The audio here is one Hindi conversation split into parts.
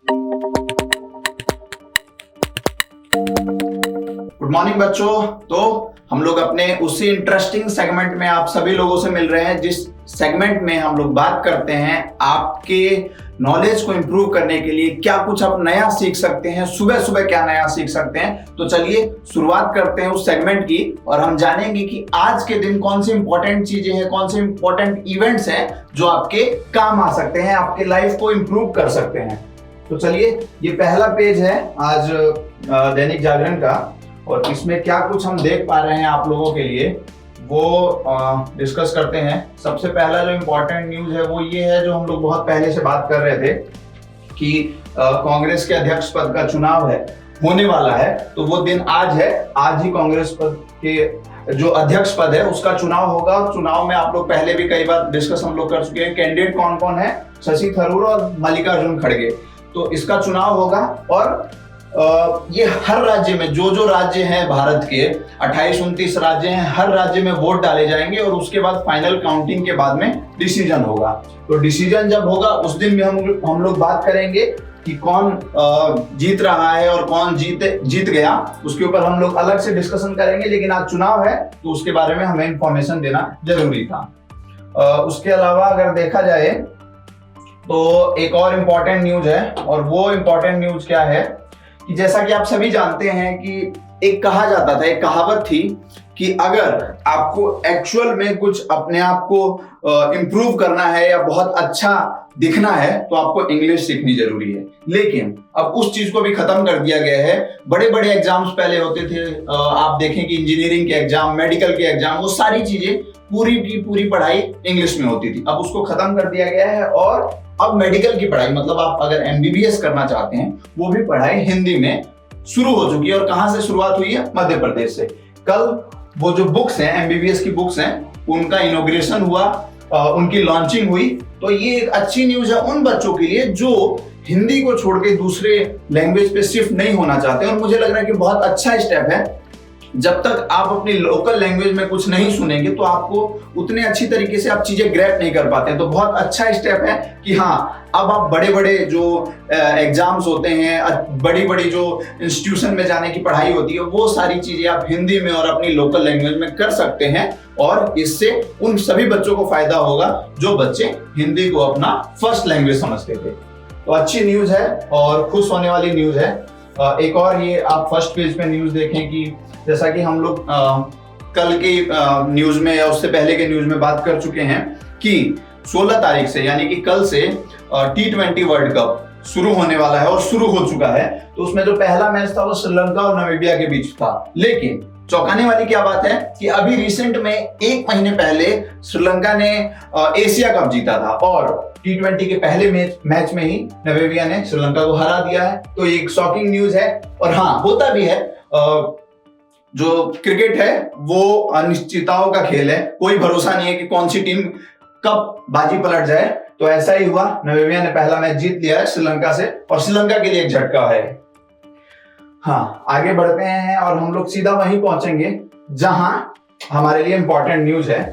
गुड मॉर्निंग बच्चों। तो हम लोग अपने उसी इंटरेस्टिंग सेगमेंट में आप सभी लोगों से मिल रहे हैं, जिस सेगमेंट में हम लोग बात करते हैं आपके नॉलेज को इंप्रूव करने के लिए क्या कुछ आप नया सीख सकते हैं, सुबह सुबह क्या नया सीख सकते हैं। तो चलिए शुरुआत करते हैं उस सेगमेंट की और हम जानेंगे कि आज के दिन कौन सी इंपॉर्टेंट चीजें हैं, कौन से इंपॉर्टेंट इवेंट्स हैं जो आपके काम आ सकते हैं, आपके लाइफ को इंप्रूव कर सकते हैं। तो चलिए, ये पहला पेज है आज दैनिक जागरण का और इसमें क्या कुछ हम देख पा रहे हैं आप लोगों के लिए वो डिस्कस करते हैं। सबसे पहला जो इम्पोर्टेंट न्यूज है वो ये है, जो हम लोग बहुत पहले से बात कर रहे थे कि कांग्रेस के अध्यक्ष पद का चुनाव है, होने वाला है। तो वो दिन आज है, आज ही कांग्रेस पद के जो अध्यक्ष पद है उसका चुनाव होगा। चुनाव में आप लोग पहले भी कई बार डिस्कस हम लोग कर चुके हैं, कैंडिडेट कौन कौन है, शशि थरूर और मल्लिकार्जुन खड़गे। तो इसका चुनाव होगा और ये हर राज्य में जो राज्य हैं भारत के 28-29 राज्य हैं, हर राज्य में वोट डाले जाएंगे और उसके बाद फाइनल काउंटिंग के बाद में डिसीजन होगा। तो डिसीजन जब होगा उस दिन भी हम लोग बात करेंगे कि कौन जीत रहा है और कौन जीत गया, उसके ऊपर हम लोग अलग से डिस्कशन करेंगे। लेकिन आज चुनाव है तो उसके बारे में हमें इंफॉर्मेशन देना जरूरी था। उसके अलावा अगर देखा जाए तो एक और इम्पोर्टेंट न्यूज है, और वो इम्पोर्टेंट न्यूज क्या है कि जैसा कि आप सभी जानते हैं कि एक कहा जाता था, एक कहावत थी कि अगर आपको एक्चुअल में कुछ अपने आप को इम्प्रूव करना है या बहुत अच्छा दिखना है तो आपको इंग्लिश सीखनी जरूरी है। लेकिन अब उस चीज को भी खत्म कर दिया गया है। बड़े बड़े एग्जाम्स पहले होते थे, आप देखें कि इंजीनियरिंग के एग्जाम, मेडिकल के एग्जाम, वो सारी चीजें पूरी की पूरी पढ़ाई इंग्लिश में होती थी। अब उसको खत्म कर दिया गया है और अब मेडिकल की पढ़ाई, मतलब आप अगर एमबीबीएस करना चाहते हैं, वो भी पढ़ाई हिंदी में शुरू हो चुकी है। और कहां से शुरुआत हुई है? मध्य प्रदेश से। कल वो जो बुक्स हैं, एमबीबीएस की बुक्स हैं, उनका इनॉग्रेशन हुआ, उनकी लॉन्चिंग हुई। तो ये एक अच्छी न्यूज है उन बच्चों के लिए जो हिंदी को छोड़ के दूसरे लैंग्वेज पे शिफ्ट नहीं होना चाहते। और मुझे लग रहा है कि बहुत अच्छा स्टेप है। जब तक आप अपनी लोकल लैंग्वेज में कुछ नहीं सुनेंगे तो आपको उतने अच्छी तरीके से आप चीजें ग्रैप नहीं कर पाते। तो बहुत अच्छा स्टेप है कि हाँ, अब आप बड़े बड़े जो एग्जाम्स होते हैं, बड़ी बड़ी जो इंस्टीट्यूशन में जाने की पढ़ाई होती है, वो सारी चीजें आप हिंदी में और अपनी लोकल लैंग्वेज में कर सकते हैं। और इससे उन सभी बच्चों को फायदा होगा जो बच्चे हिंदी को अपना फर्स्ट लैंग्वेज समझते थे। तो अच्छी न्यूज है और खुश होने वाली न्यूज है। एक और ये आप फर्स्ट पेज पे न्यूज देखें कि जैसा कि हम लोग कल की न्यूज में या उससे पहले के न्यूज में बात कर चुके हैं कि 16 तारीख से, यानी कि कल से T20 वर्ल्ड कप शुरू होने वाला है और शुरू हो चुका है। तो उसमें जो पहला मैच था वो श्रीलंका और नामीबिया के बीच था। लेकिन चौंकाने वाली क्या बात है कि अभी रिसेंट में 1 महीने पहले श्रीलंका ने एशिया कप जीता था और T20 के पहले मैच में ही नामीबिया ने श्रीलंका को हरा दिया है। तो ये एक शॉकिंग न्यूज है। और हाँ, होता भी है, जो क्रिकेट है वो अनिश्चितताओं का खेल है। कोई भरोसा नहीं है कि कौन सी टीम कब बाजी पलट जाए। तो ऐसा ही हुआ, नामीबिया ने पहला मैच जीत लिया है श्रीलंका से और श्रीलंका के लिए एक झटका है। हाँ, आगे बढ़ते हैं और हम लोग सीधा वहीं पहुंचेंगे जहां हमारे लिए इंपॉर्टेंट न्यूज है।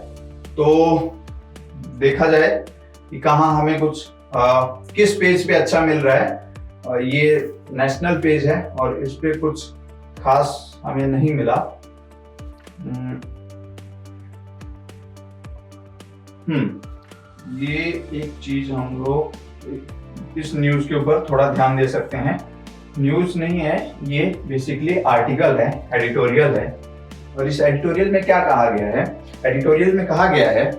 तो देखा जाए कि कहां हमें कुछ किस पेज पे अच्छा मिल रहा है। ये नेशनल पेज है और इस पे कुछ खास हमें नहीं मिला। ये एक चीज हम लोग इस न्यूज के ऊपर थोड़ा ध्यान दे सकते हैं। न्यूज नहीं है, ये बेसिकली आर्टिकल है, एडिटोरियल है। और इस एडिटोरियल में क्या कहा गया है? एडिटोरियल में कहा गया है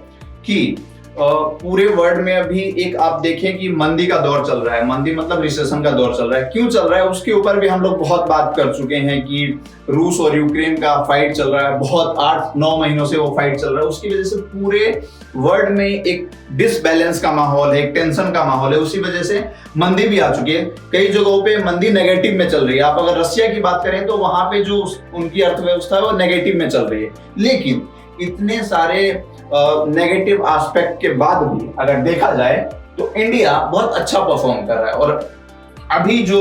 कि पूरे वर्ल्ड में अभी एक आप देखें कि मंदी का दौर चल रहा है। मंदी मतलब रिसेशन का दौर चल रहा है। क्यों चल रहा है उसके ऊपर भी हम लोग बहुत बात कर चुके हैं कि रूस और यूक्रेन का फाइट चल रहा है, बहुत 8-9 महीनों से वो फाइट चल रहा है। उसकी वजह से पूरे वर्ल्ड में एक डिसबैलेंस का माहौल है, एक टेंशन का माहौल है। उसी वजह से मंदी भी आ चुकी है। कई जगहों पे मंदी नेगेटिव में चल रही है। आप अगर रशिया की बात करें तो वहां पे जो उनकी अर्थव्यवस्था है वो नेगेटिव में चल रही है। लेकिन इतने सारे नेगेटिव एस्पेक्ट के बाद भी अगर देखा जाए तो इंडिया बहुत अच्छा परफॉर्म कर रहा है। और अभी जो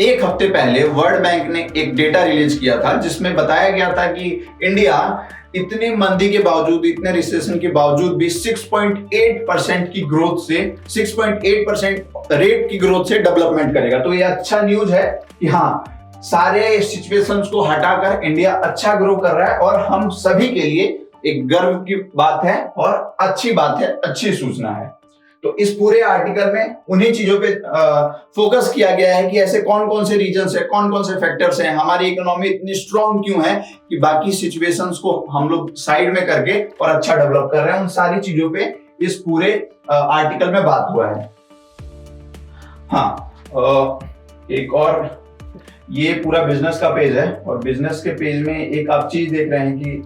एक हफ्ते पहले वर्ल्ड बैंक ने एक डेटा रिलीज किया था जिसमें बताया गया था कि इंडिया इतनी मंदी के बावजूद, इतने रिसेशन के बावजूद भी 6.8% की ग्रोथ से 6.8% रेट की ग्रोथ से डेवलपमेंट करेगा। तो ये अच्छा न्यूज है कि हाँ, सारे सिचुएशंस को हटाकर इंडिया अच्छा ग्रो कर रहा है और हम सभी के लिए एक गर्व की बात है और अच्छी बात है, अच्छी सूचना है। तो इस पूरे आर्टिकल में उन्हीं चीजों पे फोकस किया गया है कि ऐसे कौन कौन से रीजन्स है, कौन कौन से फैक्टर्स हैं, हमारी इकोनॉमी इतनी स्ट्रांग क्यों है कि बाकी सिचुएशंस को हम लोग साइड में करके और अच्छा डेवलप कर रहे हैं। उन सारी चीजों पे इस पूरे आर्टिकल में बात हुआ है। हाँ, एक और ये पूरा बिजनेस का पेज है और बिजनेस के पेज में एक आप चीज देख रहे हैं कि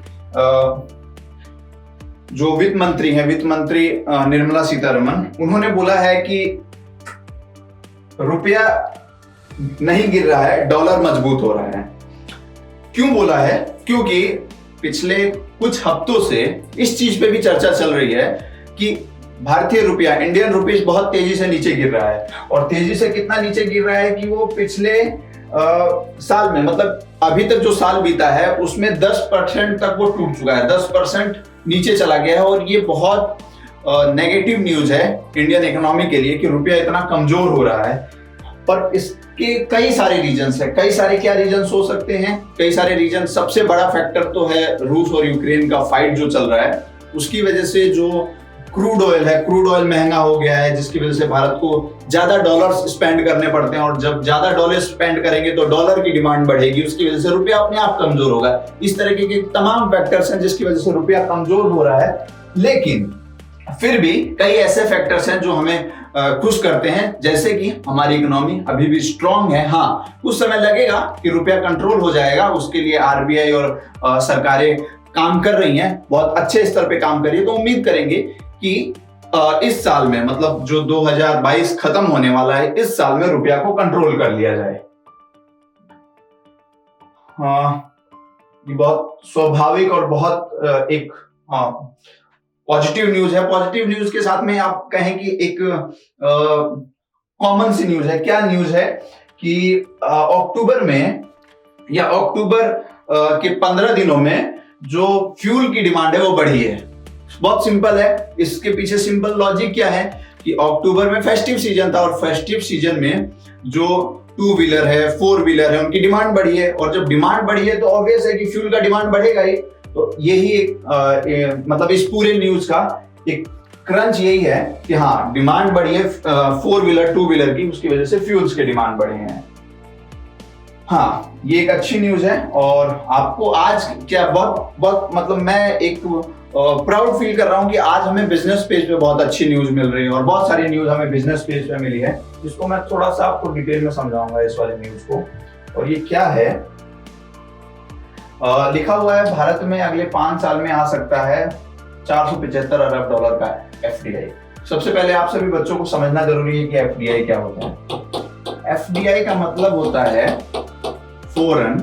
जो वित्त मंत्री निर्मला सीतारमण, उन्होंने बोला है कि रुपया नहीं गिर रहा है, डॉलर मजबूत हो रहा है। क्यों बोला है? क्योंकि पिछले कुछ हफ्तों से इस चीज पे भी चर्चा चल रही है कि भारतीय रुपया, इंडियन रुपीज बहुत तेजी से नीचे गिर रहा है। और तेजी से कितना नीचे गिर रहा है कि वो पिछले साल में, मतलब अभी तक जो साल बीता है उसमें 10% तक वो टूट चुका है, 10% नीचे चला गया है। और ये बहुत नेगेटिव न्यूज है इंडियन इकोनॉमी के लिए कि रुपया इतना कमजोर हो रहा है। पर इसके कई सारे रीजंस है। कई सारे क्या रीजंस हो सकते हैं? कई सारे रीजन, सबसे बड़ा फैक्टर तो है रूस और यूक्रेन का फाइट जो चल रहा है, उसकी वजह से जो क्रूड ऑयल है, क्रूड ऑयल महंगा हो गया है, जिसकी वजह से भारत को ज्यादा डॉलर्स स्पेंड करने पड़ते हैं। और जब ज्यादा डॉलर स्पेंड करेंगे तो डॉलर की डिमांड बढ़ेगी, उसकी वजह से रुपया अपने आप कमजोर होगा। इस तरीके के तमाम फैक्टर्स हैं जिसकी वजह से रुपया कमजोर हो रहा है। लेकिन फिर भी कई ऐसे फैक्टर्स हैं जो हमें खुश करते हैं, जैसे कि हमारी इकोनॉमी अभी भी स्ट्रांग है। हाँ, कुछ समय लगेगा कि रुपया कंट्रोल हो जाएगा, उसके लिए आरबीआई और सरकारें काम कर रही हैं, बहुत अच्छे स्तर पे काम कर रही है। तो उम्मीद करेंगे कि इस साल में, मतलब जो 2022 खत्म होने वाला है, इस साल में रुपया को कंट्रोल कर लिया जाए। ये बहुत स्वाभाविक और बहुत एक पॉजिटिव न्यूज है। पॉजिटिव न्यूज के साथ में आप कहें कि एक कॉमन सी न्यूज है। क्या न्यूज है कि अक्टूबर में या अक्टूबर के 15 दिनों में जो फ्यूल की डिमांड है वो बढ़ी है। बहुत सिंपल है, इसके पीछे सिंपल लॉजिक क्या है कि अक्टूबर में फेस्टिव सीजन था और फेस्टिव सीजन में जो 2 व्हीलर है, 4 व्हीलर है, उनकी डिमांड बढ़ी है। और जब डिमांड बढ़ी है तो ऑब्वियस है कि फ्यूल का डिमांड बढ़ेगा ही। तो यही एक मतलब इस पूरे न्यूज का एक क्रंच यही है कि हाँ, डिमांड बढ़ी है 4 व्हीलर 2 व्हीलर की, उसकी वजह से फ्यूल्स के डिमांड बढ़े हैं। हाँ, ये एक अच्छी न्यूज है। और आपको आज क्या बहुत मतलब मैं एक प्राउड फील कर रहा हूं कि आज हमें बिजनेस पेज पे बहुत अच्छी न्यूज मिल रही है और बहुत सारी न्यूज हमें बिजनेस पेज पे मिली है, जिसको मैं थोड़ा सा आपको डिटेल में समझाऊंगा इस वाली न्यूज को। और ये क्या है, लिखा हुआ है भारत में अगले 5 साल में आ सकता है 475 अरब डॉलर का एफडीआई। सबसे पहले आप सभी बच्चों को समझना जरूरी है कि एफडीआई क्या होता है। एफडीआई का मतलब होता है फॉरेन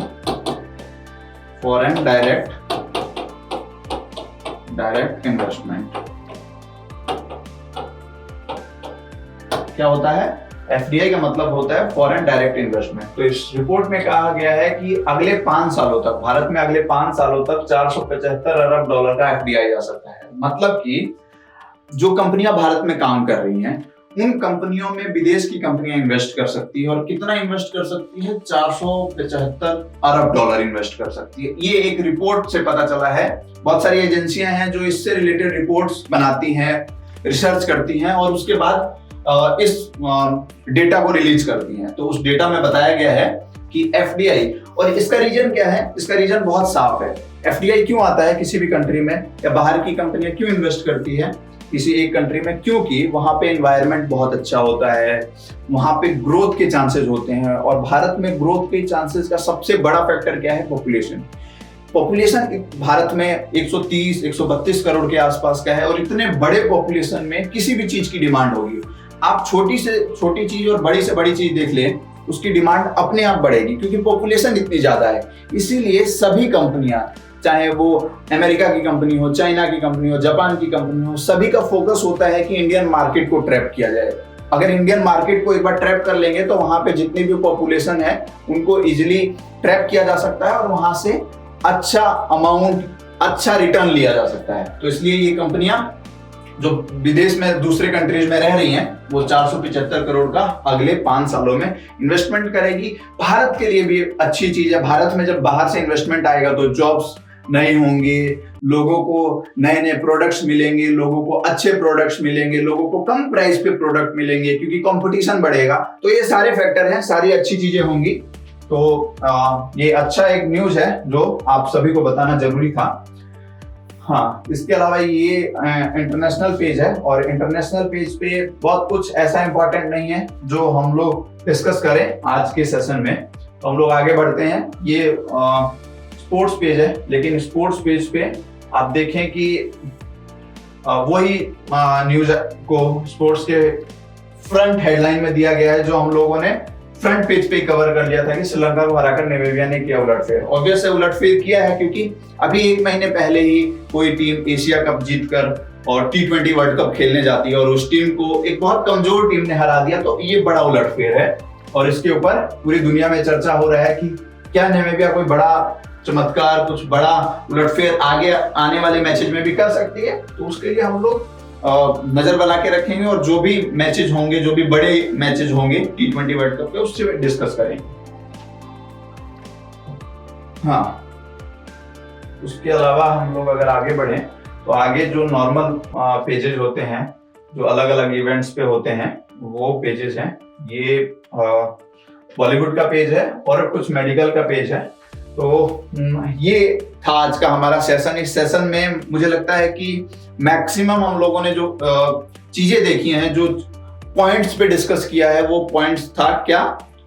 डायरेक्ट इन्वेस्टमेंट। क्या होता है? एफडीआई का मतलब होता है फॉरेन डायरेक्ट इन्वेस्टमेंट। तो इस रिपोर्ट में कहा गया है कि अगले 5 सालों तक भारत में अगले 5 सालों तक 475 अरब डॉलर का एफडीआई जा सकता है। मतलब कि जो कंपनियां भारत में काम कर रही हैं, उन कंपनियों में विदेश की कंपनियां इन्वेस्ट कर सकती है। और कितना इन्वेस्ट कर सकती है? 475 अरब डॉलर इन्वेस्ट कर सकती है। ये एक रिपोर्ट से पता चला है। बहुत सारी एजेंसियां हैं जो इससे रिलेटेड रिपोर्ट्स बनाती हैं, रिसर्च करती हैं और उसके बाद इस डेटा को रिलीज करती हैं। तो उस डेटा में बताया गया है कि एफडीआई, और इसका रीजन क्या है? इसका रीजन बहुत साफ है। एफडीआई क्यों आता है किसी भी कंट्री में, या बाहर की कंपनियां क्यों इन्वेस्ट करती है किसी एक कंट्री में? क्योंकि वहां पे एनवायरनमेंट बहुत अच्छा होता है, वहां पे ग्रोथ के चांसेस होते हैं। और भारत में ग्रोथ के चांसेस का सबसे बड़ा फैक्टर क्या है? पॉपुलेशन। पॉपुलेशन भारत में 130-132 करोड़ के आसपास का है। और इतने बड़े पॉपुलेशन में किसी भी चीज की डिमांड होगी। आप छोटी से छोटी चीज और बड़ी से बड़ी चीज देख लें, उसकी डिमांड अपने आप बढ़ेगी क्योंकि पॉपुलेशन इतनी ज्यादा है। इसीलिए सभी कंपनियां, चाहे वो अमेरिका की कंपनी हो, चाइना की कंपनी हो, जापान की कंपनी हो, सभी का फोकस होता है कि इंडियन मार्केट को ट्रैप किया जाए। अगर इंडियन मार्केट को एक बार ट्रैप कर लेंगे तो वहां पे जितनी भी पॉपुलेशन है उनको इजिली ट्रैप किया जा सकता है और वहां से अच्छा अमाउंट, अच्छा रिटर्न लिया जा सकता है। तो इसलिए ये कंपनियां जो विदेश में दूसरे कंट्रीज में रह रही हैं वो 475 करोड़ का अगले 5 सालों में इन्वेस्टमेंट करेगी। भारत के लिए भी अच्छी चीज है। भारत में जब बाहर से इन्वेस्टमेंट आएगा तो जॉब्स नए होंगे, लोगों को नए नए प्रोडक्ट्स मिलेंगे, लोगों को अच्छे प्रोडक्ट्स मिलेंगे, लोगों को कम प्राइस पे प्रोडक्ट मिलेंगे क्योंकि कंपटीशन बढ़ेगा। तो ये सारे फैक्टर हैं, सारी अच्छी चीजें होंगी। तो ये अच्छा एक न्यूज है जो आप सभी को बताना जरूरी था। हाँ, इसके अलावा ये इंटरनेशनल पेज है और इंटरनेशनल पेज पे बहुत कुछ ऐसा इंपॉर्टेंट नहीं है जो हम लोग डिस्कस करें आज के सेशन में। तो हम लोग आगे बढ़ते हैं। ये स्पोर्ट्स पेज है, लेकिन स्पोर्ट्स पेज पे आप देखें कि वही न्यूज को स्पोर्ट्स के फ्रंट हेडलाइन में दिया गया है जो हम लोगों ने फ्रंट पेज पे कवर कर लिया था कि श्रीलंका को हराकर नामीबिया ने किया उलटफेर। ऑब्वियस है उलटफेर किया है क्योंकि अभी 1 महीने पहले ही कोई टीम एशिया कप जीतकर और T20 वर्ल्ड कप खेलने जाती है और उस टीम को एक बहुत कमजोर टीम ने हरा दिया। तो ये बड़ा उलटफेर है और इसके ऊपर पूरी दुनिया में चर्चा हो रहा है कि क्या नामीबिया कोई बड़ा चमत्कार, कुछ बड़ा उलटफेर आगे आने वाले मैचेज में भी कर सकती है। तो उसके लिए हम लोग नजर बना के रखेंगे और जो भी मैचेज होंगे, जो भी बड़े मैचेज होंगे T20 वर्ल्ड कप के, उससे डिस्कस करेंगे। हाँ, उसके अलावा हम लोग अगर आगे बढ़े तो आगे जो नॉर्मल पेजेज होते हैं जो अलग अलग इवेंट्स पे होते हैं वो पेजेस हैं। ये बॉलीवुड का पेज है और कुछ मेडिकल का पेज है। तो ये था आज का हमारा सेशन। इस सेशन में मुझे लगता है कि मैक्सिमम हम लोगों ने जो चीजें देखी हैं, जो पॉइंट्स पे डिस्कस किया है, वो पॉइंट्स था क्या,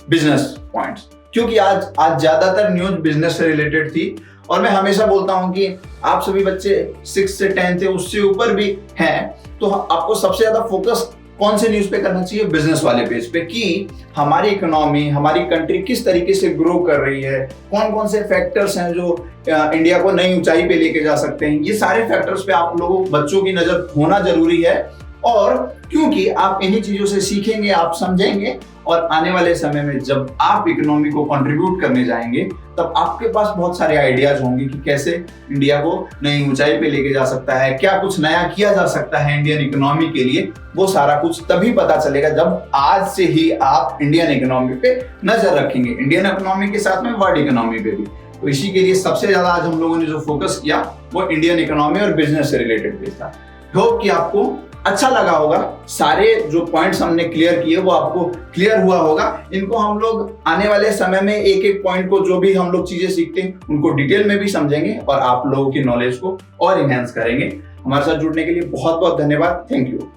बिजनेस पॉइंट्स। क्योंकि आज ज्यादातर न्यूज बिजनेस से रिलेटेड थी और मैं हमेशा बोलता हूं कि आप सभी बच्चे 6 से 10 थे, उससे ऊपर भी हैं, तो आपको सबसे ज्यादा फोकस कौन से न्यूज पे करना चाहिए, बिजनेस वाले पेज पे, कि हमारी इकोनॉमी, हमारी कंट्री किस तरीके से ग्रो कर रही है, कौन कौन से फैक्टर्स हैं जो इंडिया को नई ऊंचाई पे लेके जा सकते हैं। ये सारे फैक्टर्स पे आप लोगों बच्चों की नजर होना जरूरी है। और क्योंकि आप इन्हीं चीजों से सीखेंगे, आप समझेंगे और आने वाले समय में जब आप इकोनॉमी को कंट्रीब्यूट करने जाएंगे तब आपके पास बहुत सारे आइडियाज होंगे कि कैसे इंडिया को नई ऊंचाई पे लेके जा सकता है, क्या कुछ नया किया जा सकता है इंडियन इकोनॉमी के लिए। वो सारा कुछ तभी पता चलेगा जब आज से ही आप इंडियन इकोनॉमी पे नजर रखेंगे, इंडियन इकोनॉमी के साथ में वर्ल्ड इकोनॉमी पे भी। तो इसी के लिए सबसे ज्यादा आज हम लोगों ने जो फोकस किया वो इंडियन इकोनॉमी और बिजनेस से रिलेटेड पेज था। होप कि आपको अच्छा लगा होगा। सारे जो पॉइंट्स हमने क्लियर किए वो आपको क्लियर हुआ होगा। इनको हम लोग आने वाले समय में एक एक पॉइंट को, जो भी हम लोग चीजें सीखते हैं, उनको डिटेल में भी समझेंगे और आप लोगों की नॉलेज को और इनहेंस करेंगे। हमारे साथ जुड़ने के लिए बहुत बहुत धन्यवाद। Thank you.